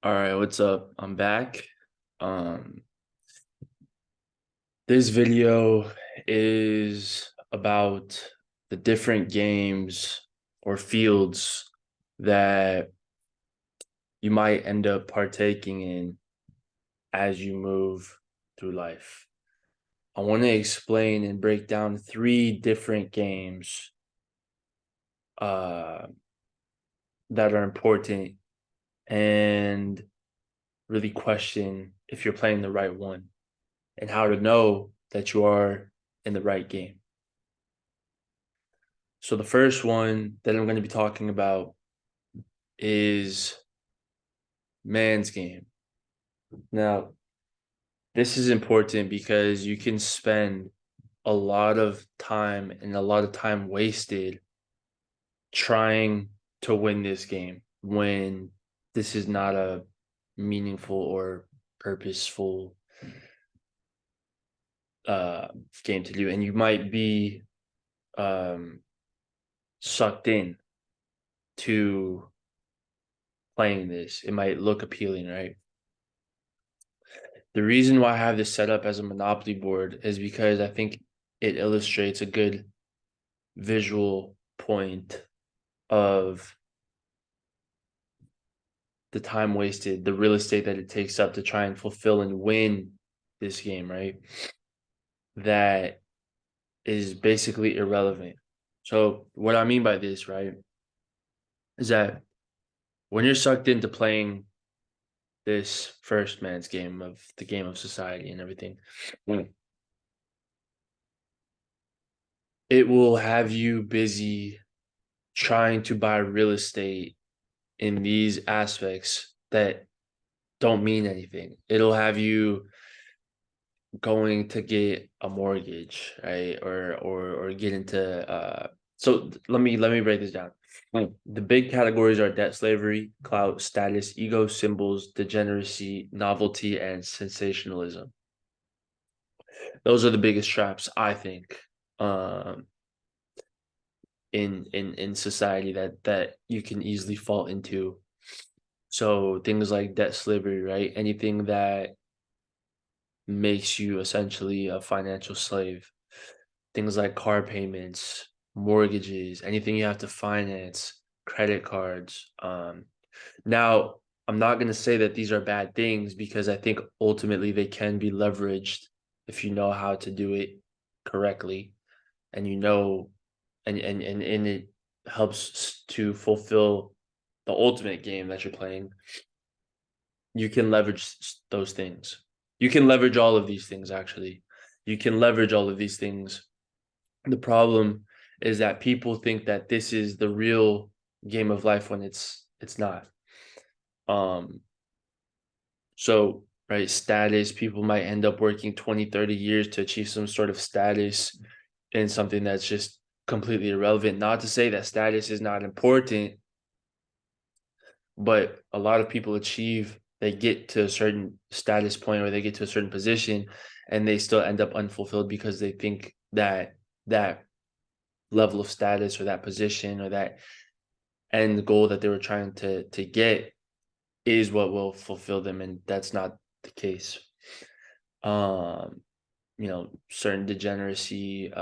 All right, what's up? I'm back. Um, this video is about the different games or fields that you might end up partaking in as you move through life. I want to explain and break down three different games uh, that are important and really question if you're playing the right one and how to know that you are in the right game. So the first one that I'm going to be talking about is man's game. Now, this is important because you can spend a lot of time and a lot of time wasted trying to win this game when this is not a meaningful or purposeful uh game to do, and you might be um sucked in to playing this. It might look appealing, right? The reason why I have this set up as a Monopoly board is because I think it illustrates a good visual point of the time wasted, the real estate that it takes up to try and fulfill and win this game, right? That is basically irrelevant. So, what I mean by this, right, is that when you're sucked into playing this first man's game of the game of society and everything, it will have you busy trying to buy real estate in these aspects that don't mean anything. It'll have you going to get a mortgage, right? Or get into so let me break this down. The big categories are debt slavery, clout, status, ego, symbols, degeneracy, novelty, and sensationalism. Those are the biggest traps, I think, um, in society that you can easily fall into. So things like debt slavery, right? Anything that makes you essentially a financial slave. Things like car payments, mortgages, anything you have to finance, credit cards. Now, I'm not going to say that these are bad things because I think ultimately they can be leveraged if you know how to do it correctly and you know and it helps to fulfill the ultimate game that you're playing. You can leverage those things. You can leverage all of these things, actually. You can leverage all of these things. The problem is that people think that this is the real game of life when it's not. Um, so right, status, people might end up working 20, 30 years to achieve some sort of status in something that's just completely irrelevant. Not to say that status is not important, but a lot of people they get to a certain status point or they get to a certain position and they still end up unfulfilled because they think that that level of status or that position or that end goal that they were trying to get is what will fulfill them, and that's not the case. um Certain degeneracy,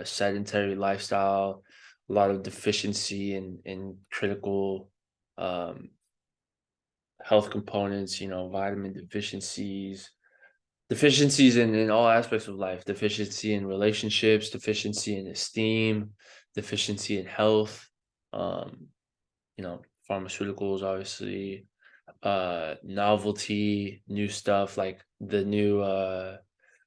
sedentary lifestyle, a lot of deficiency in critical um health components, vitamin deficiencies, deficiencies in all aspects of life, deficiency in relationships, deficiency in esteem, deficiency in health, um, pharmaceuticals, obviously, novelty, new stuff like the new,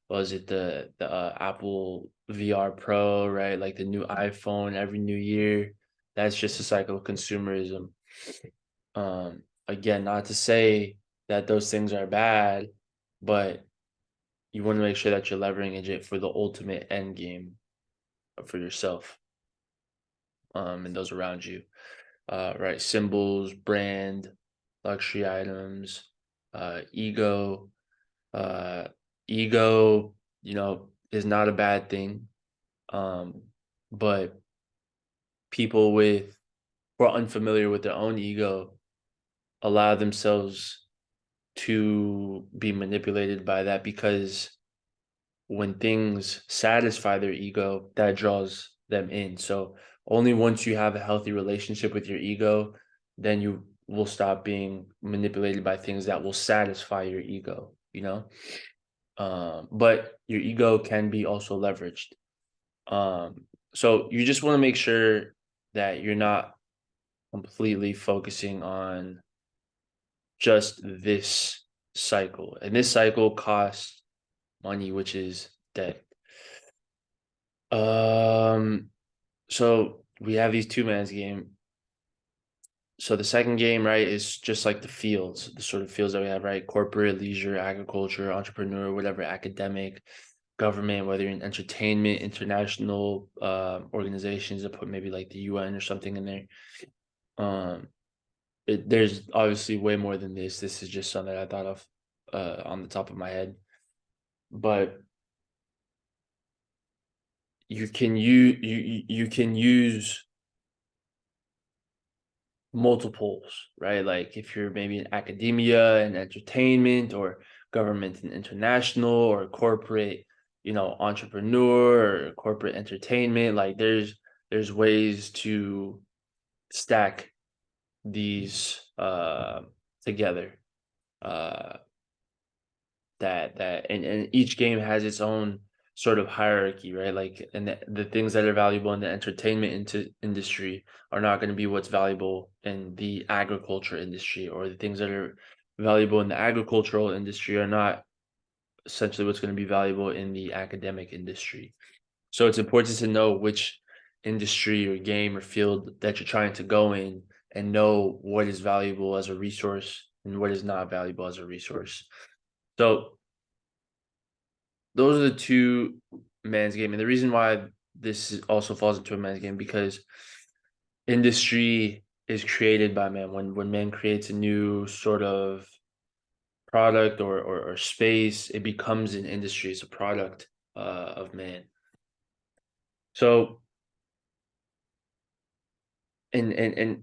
was it the Apple VR Pro, right? Like the new iPhone every new year. That's just a cycle of consumerism. Again, not to say that those things are bad, but you want to make sure that you're leveraging it for the ultimate end game for yourself, and those around you. Right, symbols, brand, luxury items, ego. Uh, ego, is not a bad thing. Um, but people who are unfamiliar with their own ego allow themselves to be manipulated by that, because when things satisfy their ego, that draws them in. So only once you have a healthy relationship with your ego, then you will stop being manipulated by things that will satisfy your ego, you know? But your ego can be also leveraged. So you just want to make sure that you're not completely focusing on just this cycle. And this cycle costs money, which is debt. So we have these two man's game. So the second game, right, is just like the fields, the sort of fields that we have, right? Corporate, leisure, agriculture, entrepreneur, whatever, academic, government, whether you're in entertainment, international organizations that put maybe like the UN or something in there. Um, there's obviously way more than this. This is just something I thought of on the top of my head. But you can use multiples, right? Like if you're maybe in academia and entertainment, or government and international, or corporate, entrepreneur, or corporate entertainment, like there's ways to stack these together. Uh and each game has its own sort of hierarchy, right? Like, and the things that are valuable in the entertainment industry are not going to be what's valuable in the agriculture industry, or the things that are valuable in the agricultural industry are not essentially what's going to be valuable in the academic industry. So it's important to know which industry or game or field that you're trying to go in, and know what is valuable as a resource and what is not valuable as a resource. So those are the two man's game. And the reason why this also falls into a man's game, because industry is created by man. When man creates a new sort of product or space, it becomes an industry. It's a product of man. So and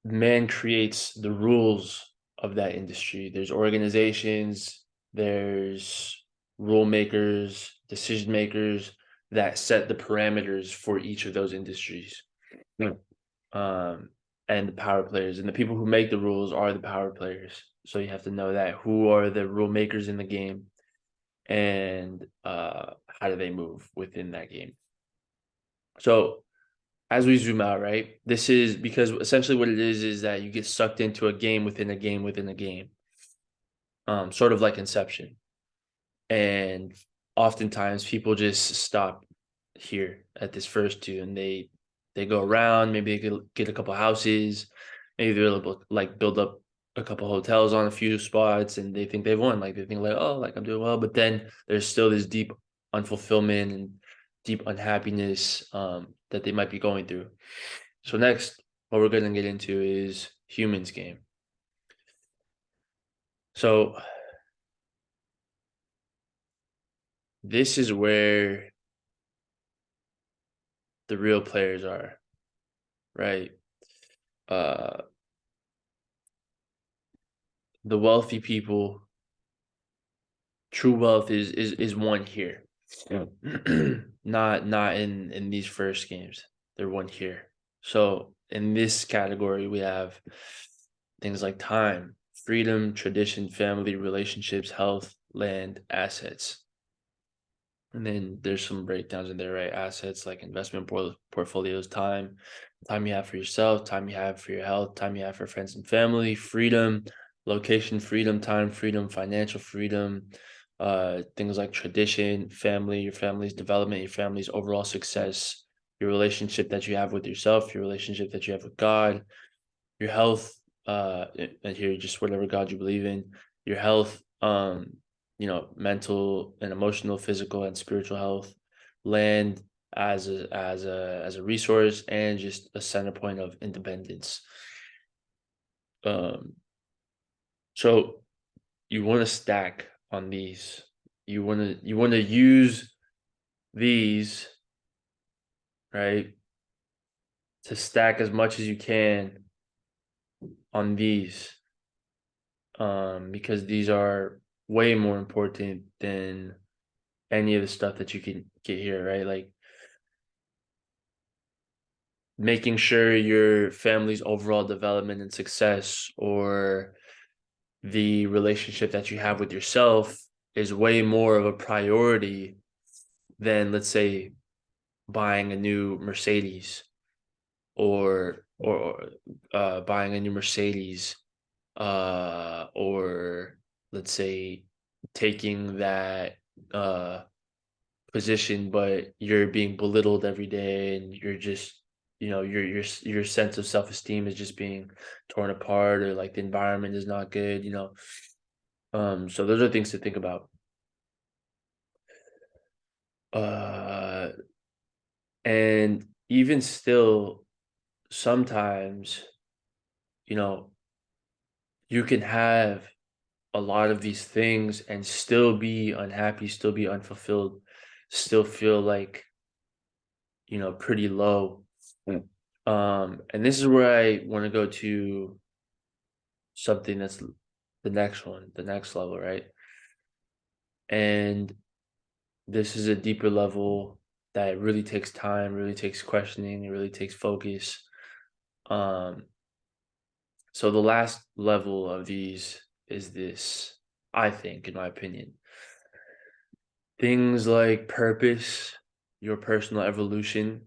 man creates the rules of that industry. There's organizations, there's rule makers, decision makers that set the parameters for each of those industries. Mm. And the power players, and the people who make the rules are the power players. So you have to know that, who are the rule makers in the game, and how do they move within that game. So as we zoom out, right, this is because essentially what it is that you get sucked into a game within a game within a game, sort of like Inception. And oftentimes people just stop here at this first two, and they go around. Maybe they get a couple houses, maybe they'll like build up a couple hotels on a few spots, and they think they've won. Like they think like, oh, like I'm doing well, but then there's still this deep unfulfillment and deep unhappiness that they might be going through. So next, what we're going to get into is humans game. So this is where the real players are, right? Uh, the wealthy people, true wealth is won here. Yeah. Not in these first games. They're won here. So in this category, we have things like time, freedom, tradition, family, relationships, health, land, assets. And then there's some breakdowns in there, right? Assets like investment portfolios, time you have for yourself, time you have for your health, time you have for friends and family, freedom, location freedom, time freedom, financial freedom, things like tradition, family, your family's development, your family's overall success, your relationship that you have with yourself, your relationship that you have with God, your health, and here just whatever God you believe in, your health, mental and emotional, physical and spiritual health, land as a resource, and just a center point of independence. So you want to stack on these. You want to use these, right, to stack as much as you can on these. because these are way more important than any of the stuff that you can get here, right? Like making sure your family's overall development and success, or the relationship that you have with yourself, is way more of a priority than, let's say, buying a new Mercedes, or buying a new Mercedes, or let's say taking that uh position, but you're being belittled every day, and you're just, your sense of self-esteem is just being torn apart, or like the environment is not good. So those are things to think about. uh and even still, sometimes, you know you can have a lot of these things and still be unhappy, still be unfulfilled, still feel like, pretty low. And this is where I want to go to something that's the next one, the next level, right? And this is a deeper level that really takes time, really takes questioning, it really takes focus. Um, so the last level of these is this, I think, in my opinion, things like purpose, your personal evolution,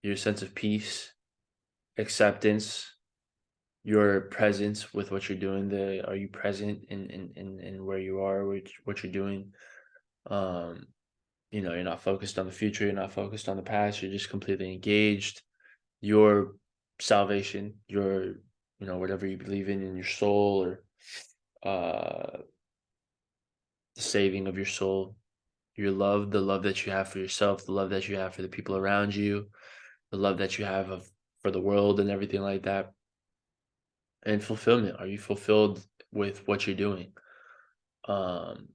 your sense of peace, acceptance, your presence with what you're doing. Are you present in where you are, with what you're doing? Um, you're not focused on the future, you're not focused on the past, you're just completely engaged. Your salvation, your, whatever you believe in your soul, or uh the saving of your soul, your love, the love that you have for yourself, the love that you have for the people around you, the love that you have for the world and everything like that. And fulfillment. Are you fulfilled with what you're doing? Um,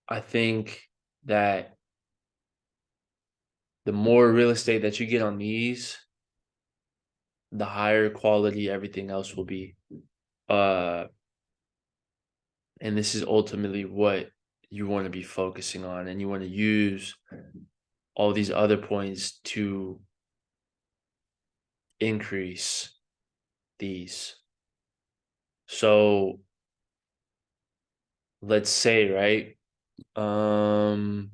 I think that the more real estate that you get on these, the higher quality everything else will be. Uh, and this is ultimately what you want to be focusing on, and you want to use all these other points to increase these. So let's say, right? Um,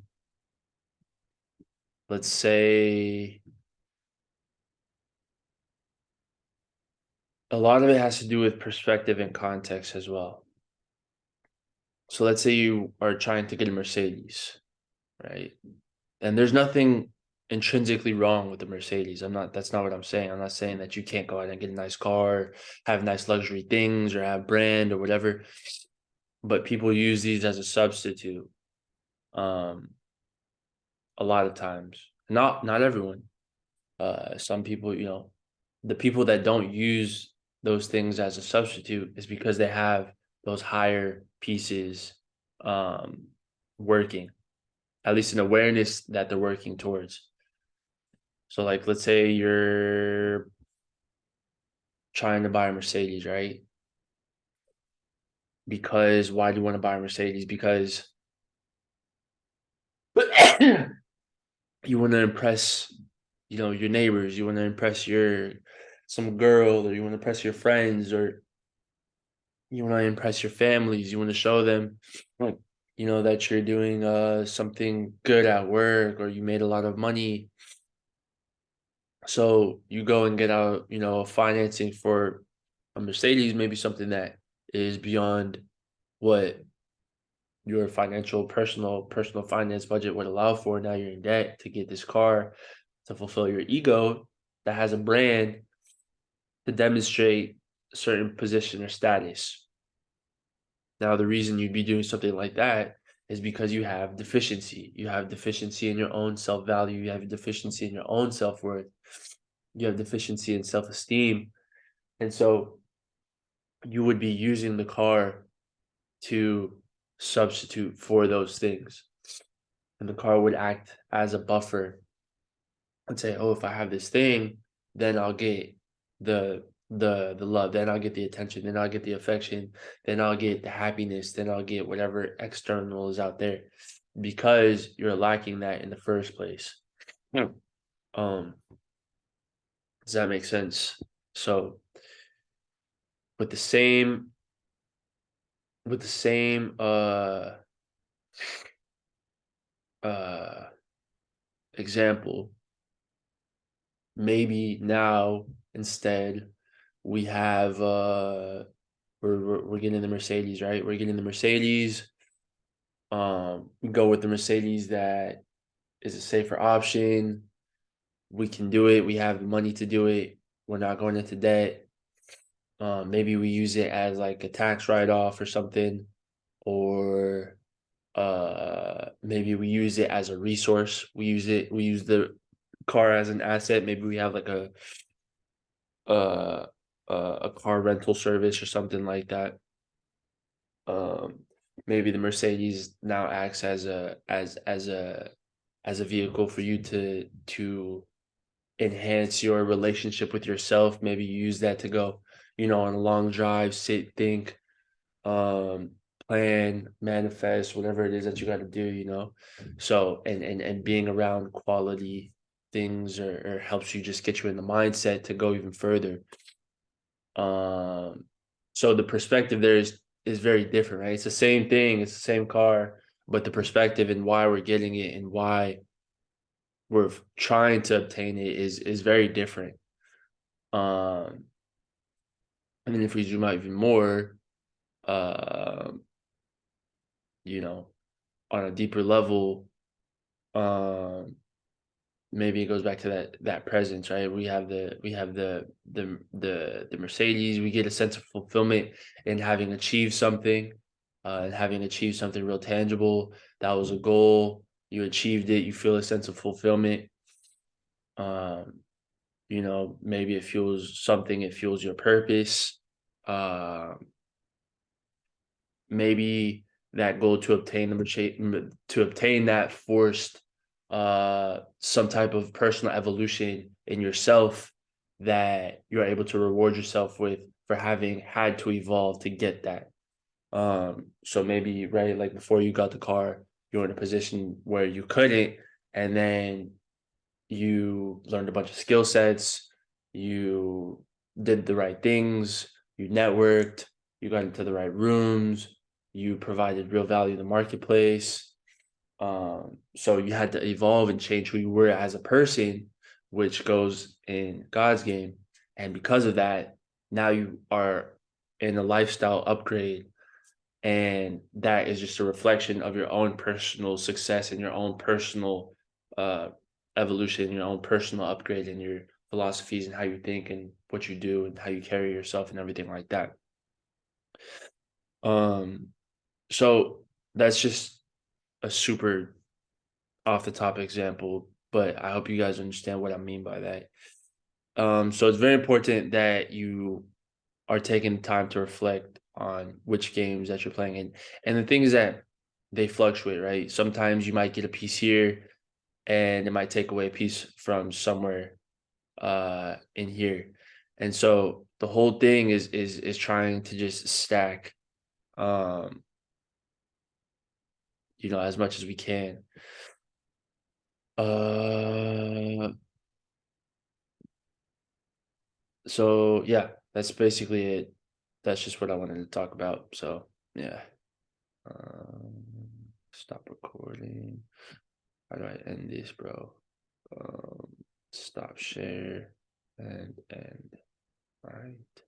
let's say a lot of it has to do with perspective and context as well. So let's say you are trying to get a Mercedes, right? And there's nothing intrinsically wrong with the Mercedes. That's not what I'm saying. I'm not saying that you can't go out and get a nice car, have nice luxury things, or have brand or whatever. But people use these as a substitute. Um, a lot of times. Not everyone. Some people, the people that don't use those things as a substitute is because they have those higher pieces um, working, at least an awareness that they're working towards. So, like, let's say you're trying to buy a Mercedes, right? Because why do you want to buy a Mercedes? Because you want to impress, your neighbors. You want to impress some girl, or you want to impress your friends, or you want to impress your families. You want to show them, like, that you're doing something good at work, or you made a lot of money. So you go and get out, financing for a Mercedes, maybe something that is beyond what your personal finance budget would allow for. Now you're in debt to get this car to fulfill your ego that has a brand to demonstrate a certain position or status. Now, the reason you'd be doing something like that is because you have deficiency. You have deficiency in your own self-value. You have a deficiency in your own self-worth. You have deficiency in self-esteem. And so you would be using the car to substitute for those things. And the car would act as a buffer and say, oh, if I have this thing, then I'll get the the love, then I'll get the attention, then I'll get the affection, then I'll get the happiness, then I'll get whatever external is out there because you're lacking that in the first place. Hmm. Um, does that make sense? So with the same with the same uh example, maybe now instead we have we're getting the Mercedes, right? We're getting the Mercedes. We go with the Mercedes that is a safer option. We can do it. We have the money to do it. We're not going into debt. Maybe we use it as like a tax write-off or something, or maybe we use it as a resource. We use the car as an asset. Maybe we have like uh a car rental service or something like that. Um, Maybe the Mercedes now acts as a vehicle for you to enhance your relationship with yourself. Maybe you use that to go, on a long drive, sit, think, um, plan, manifest, whatever it is that you got to do. So and being around quality things or helps you just get you in the mindset to go even further. Um, so the perspective there is very different, right? It's the same thing, it's the same car, but the perspective and why we're getting it and why we're trying to obtain it is very different. Um, and then if we zoom out even more, um, you know, on a deeper level, um, maybe it goes back to that presence, right? We have the Mercedes. We get a sense of fulfillment in having achieved something, and having achieved something real tangible. That was a goal. You achieved it. You feel a sense of fulfillment. Um, Maybe it fuels something. It fuels your purpose. Um, Maybe that goal to obtain that forced some type of personal evolution in yourself that you're able to reward yourself with for having had to evolve to get that. So maybe, right, like before you got the car, you're in a position where you couldn't, and then you learned a bunch of skill sets, you did the right things, you networked, you got into the right rooms, you provided real value in the marketplace. So you had to evolve and change who you were as a person, which goes in God's game. And because of that, now you are in a lifestyle upgrade. And that is just a reflection of your own personal success and your own personal uh, evolution, your own personal upgrade in your philosophies and how you think and what you do and how you carry yourself and everything like that. Um, so that's just a super off the top example, but I hope you guys understand what I mean by that. So it's very important that you are taking time to reflect on which games that you're playing in. And the thing is that they fluctuate, right? Sometimes you might get a piece here and it might take away a piece from somewhere in here. And so the whole thing is trying to just stack um as much as we can. Uh so yeah, that's basically it. That's just what I wanted to talk about. So yeah. Um, Stop recording. How do I end this, bro? Um, Stop share and end. All right.